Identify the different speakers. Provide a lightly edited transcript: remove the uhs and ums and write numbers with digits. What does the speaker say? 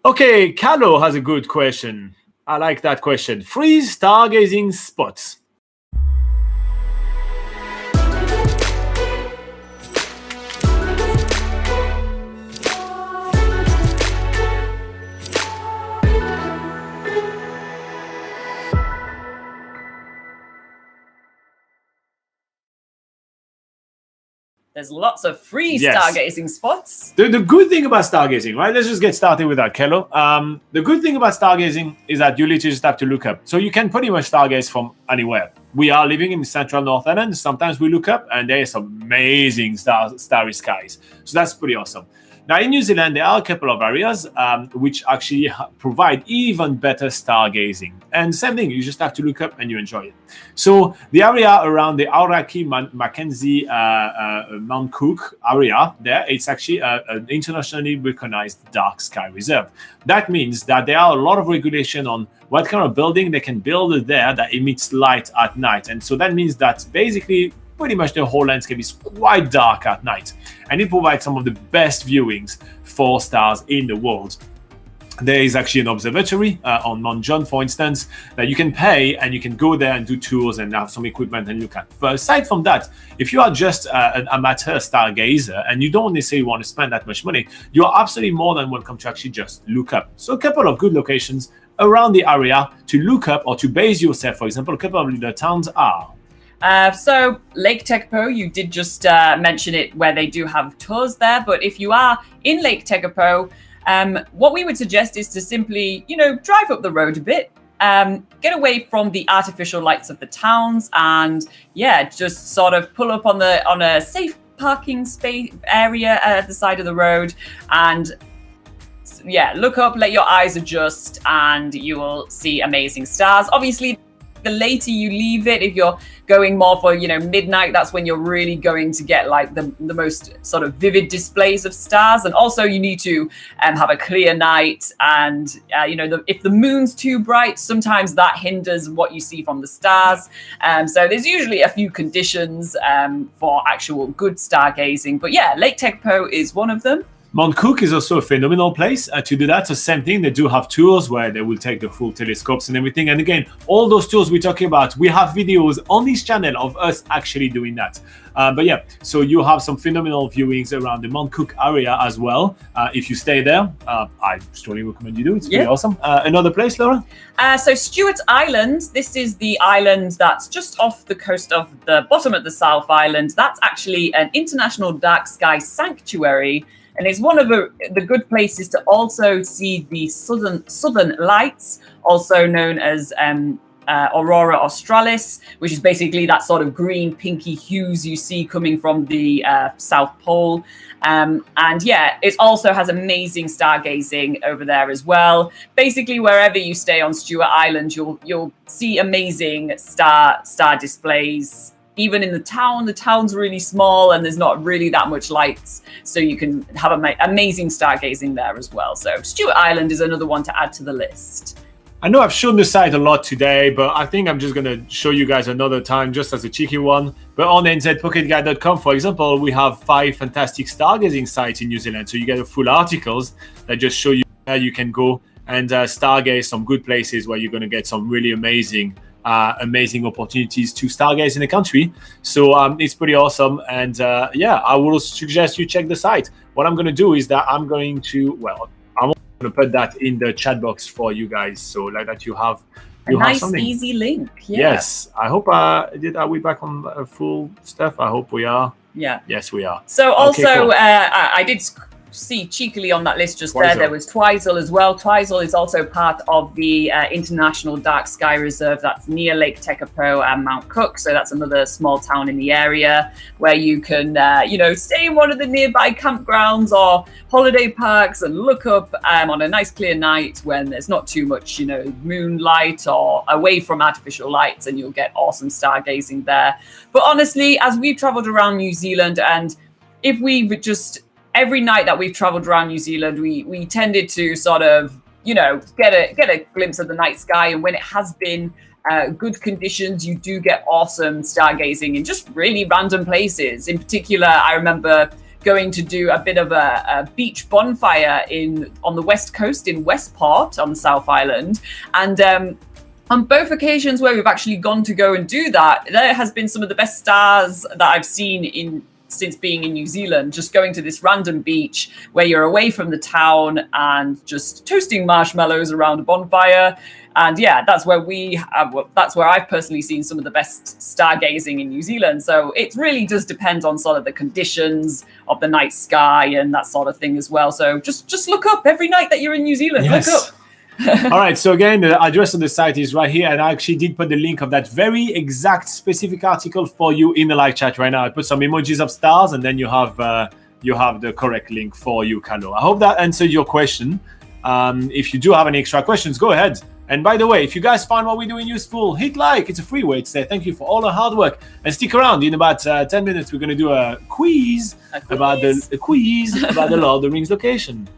Speaker 1: Okay, Carlo has a good question. I like that question. Free stargazing spots.
Speaker 2: There's lots of free stargazing spots.
Speaker 1: The good thing about stargazing, right? Let's just get started with that, Kello. The good thing about stargazing is that you literally just have to look up. So you can pretty much stargaze from anywhere. We are living in central North Island. Sometimes we look up and there's some amazing starry skies. So that's pretty awesome. Now, in New Zealand, there are a couple of areas which actually provide even better stargazing. And same thing, you just have to look up and you enjoy it. So the area around the Aoraki Mackenzie Mount Cook area there, it's actually an internationally recognized dark sky reserve. That means that there are a lot of regulation on what kind of building they can build there that emits light at night. And so that means that basically pretty much the whole landscape is quite dark at night, and it provides some of the best viewings for stars in the world. There is actually an observatory on Mount John, for instance, that you can pay and you can go there and do tours and have some equipment and look at. But aside from that, if you are just an amateur stargazer and you don't necessarily want to spend that much money, you're absolutely more than welcome to actually just look up. So a couple of good locations around the area to look up or to base yourself. For example, a couple of the towns are
Speaker 2: so Lake Tekapo, you did just mention it, where they do have tours there. But if you are in Lake Tekapo, what we would suggest is to simply, drive up the road a bit, get away from the artificial lights of the towns, and just sort of pull up on a safe parking space area at the side of the road, and look up, let your eyes adjust, and you will see amazing stars. Obviously, the later you leave it, if you're going more for midnight, that's when you're really going to get like the most sort of vivid displays of stars. And also you need to have a clear night, and if the moon's too bright, sometimes that hinders what you see from the stars. So there's usually a few conditions for actual good stargazing, but Lake Tekapo is one of them.
Speaker 1: Mount Cook is also a phenomenal place to do that. So same thing, they do have tours where they will take the full telescopes and everything. And again, all those tours we're talking about, we have videos on this channel of us actually doing that. So you have some phenomenal viewings around the Mount Cook area as well. If you stay there, I strongly recommend you do. It's pretty awesome. Another place, Laura?
Speaker 2: So Stewart Island, this is the island that's just off the coast of the bottom of the South Island. That's actually an international dark sky sanctuary. And it's one of the good places to also see the southern lights, also known as Aurora Australis, which is basically that sort of green, pinky hues you see coming from the South Pole. It also has amazing stargazing over there as well. Basically, wherever you stay on Stewart Island, you'll see amazing star displays. Even in the town's really small and there's not really that much lights, so you can have amazing stargazing there as well. So Stewart Island is another one to add to the list.
Speaker 1: I know I've shown the site a lot today, but I think I'm just going to show you guys another time just as a cheeky one. But on nzpocketguide.com, for example, we have 5 fantastic stargazing sites in New Zealand. So you get full articles that just show you where you can go and stargaze, some good places where you're going to get some really amazing opportunities to stargaze in the country. So it's pretty awesome. And I will suggest you check the site. What I'm going to do is that I'm going to put that in the chat box for you guys, so like that you have
Speaker 2: nice
Speaker 1: something.
Speaker 2: Easy link.
Speaker 1: Yes, I hope are we back on full stuff? I hope we are. Yes, we are.
Speaker 2: So also, cool. I did see cheekily on that list just there was Twizel as well. Twizel is also part of the International Dark Sky Reserve that's near Lake Tekapo and Mount Cook. So that's another small town in the area where you can stay in one of the nearby campgrounds or holiday parks and look up on a nice clear night when there's not too much moonlight or away from artificial lights, and you'll get awesome stargazing there. But honestly, as we've traveled around New Zealand, and if we just every night that we've traveled around New Zealand, we tended to sort of, get a glimpse of the night sky. And when it has been good conditions, you do get awesome stargazing in just really random places. In particular, I remember going to do a bit of a beach bonfire on the west coast in Westport on the South Island. And on both occasions where we've actually gone to go and do that, there has been some of the best stars that I've seen since being in New Zealand, just going to this random beach where you're away from the town and just toasting marshmallows around a bonfire. And yeah, that's where I've personally seen some of the best stargazing in New Zealand. So it really does depend on sort of the conditions of the night sky and that sort of thing as well. So just look up every night that you're in New Zealand.
Speaker 1: Yes.
Speaker 2: Look up.
Speaker 1: All right, so again, the address of the site is right here, and I actually did put the link of that very exact specific article for you in the live chat right now. I put some emojis of stars, and then you have the correct link for you, Carlo. I hope that answered your question. If you do have any extra questions, go ahead. And by the way, if you guys find what we're doing useful, hit like. It's a free way to say thank you for all the hard work. And stick around. In about 10 minutes, we're going to do a quiz about the Lord of the Rings location.